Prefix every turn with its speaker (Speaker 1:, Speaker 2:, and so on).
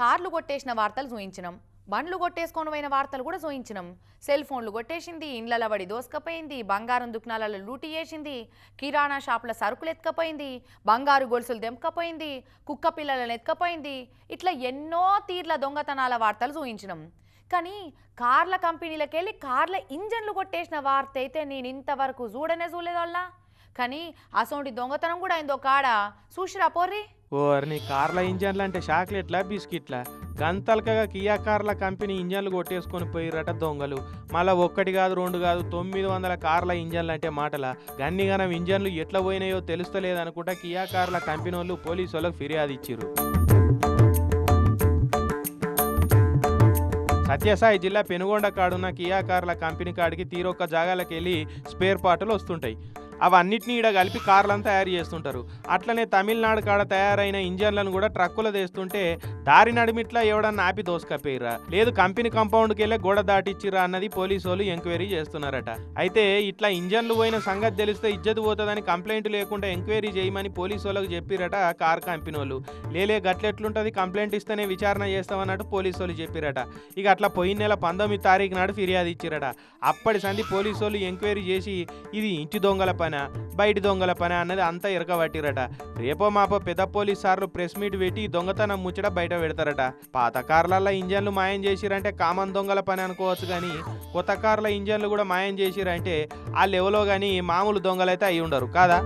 Speaker 1: కార్లు కొట్టేసిన వార్తలు చూయించినాం, బండ్లు కొట్టేసుకొని పోయిన వార్తలు కూడా చూయించినాం. సెల్ ఫోన్లు కొట్టేసింది, ఇండ్ల వడి దోసుకపోయింది, బంగారం దుకాణాలలో లూటీ చేసింది, కిరాణా షాపుల సరుకులు ఎత్తుకపోయింది, బంగారు గొలుసులు దెంపకపోయింది, కుక్క పిల్లలను ఎత్తుకపోయింది. ఇట్లా ఎన్నో తీర్ల దొంగతనాల వార్తలు చూయించినాం. కానీ కార్ల కంపెనీలకెళ్ళి కార్ల ఇంజన్లు కొట్టేసిన వార్త అయితే నేను ఇంతవరకు చూడలేదోళ్ళ. కానీ అసోంటి దొంగతనం కూడా అయిందో కాడ చూసిరా పోర్రి.
Speaker 2: ఓర్ని కార్ల ఇంజన్లు అంటే చాక్లెట్లా బిస్కెట్లా? గంతలకగా కియా కార్ల కంపెనీ ఇంజన్లు కొట్టేసుకొని పోయిరట దొంగలు. మళ్ళీ ఒక్కటి కాదు రెండు కాదు 900 కార్ల ఇంజన్లు అంటే మాటలా? గన్నిగానం ఇంజన్లు ఎట్లా పోయినాయో తెలుస్తలేదనుకుంటా కియా కార్ల కంపెనీ వాళ్ళు పోలీసు వాళ్ళకి ఫిర్యాదు ఇచ్చిర్రు. సత్యసాయి జిల్లా పెనుగొండ కాడున్న కియా కార్ల కంపెనీ కాడికి తీరొక్క జాగాలకు వెళ్ళి స్పేర్ పార్టులు వస్తుంటాయి. అవన్నిటిని ఈడ కలిపి కార్లను తయారు చేస్తుంటారు. అట్లనే తమిళనాడు కాడ తయారైన ఇంజన్లను కూడా ట్రక్కులు తెస్తుంటే దారి నడిమిట్లా ఎవడన్నా ఆపి దోసుకపోయిరా, లేదు కంపెనీ కాంపౌండ్కి వెళ్ళే గోడ దాటిచ్చిరా అన్నది పోలీసు వాళ్ళు ఎంక్వైరీ చేస్తున్నారట. అయితే ఇట్లా ఇంజన్లు పోయిన సంగతి తెలిస్తే ఇజ్జత్ పోతుందని కంప్లైంట్ లేకుండా ఎంక్వైరీ చేయమని పోలీసు వాళ్ళకి చెప్పిరట కార్ కంపెనీ వాళ్ళు. లేలే గట్లెట్లుంటుంది, కంప్లైంట్ ఇస్తేనే విచారణ చేస్తామన్నట్టు పోలీసు వాళ్ళు చెప్పిరట. ఇక అట్లా పోయిన నెల 19 తారీఖు నాడు ఫిర్యాదు ఇచ్చిరట. అప్పటి సంది పోలీసు వాళ్ళు ఎంక్వైరీ చేసి ఇది ఇంటి దొంగల పని బయటి దొంగల పని అన్నది అంతా ఇరకబట్టిరట. రేపో మాపో పెద్ద పోలీస్ సార్లు ప్రెస్ మీట్ పెట్టి దొంగతనం ముచ్చట బయట పెడతారట. పాత కార్లలో ఇంజన్లు మాయం చేసిరంటే కామన్ దొంగల పని అనుకోవచ్చు, కానీ కొత్త కార్ల ఇంజన్లు కూడా మాయం చేసిరంటే ఆ లెవెల్లో కానీ మామూలు దొంగలైతే అయి ఉండరు కాదా?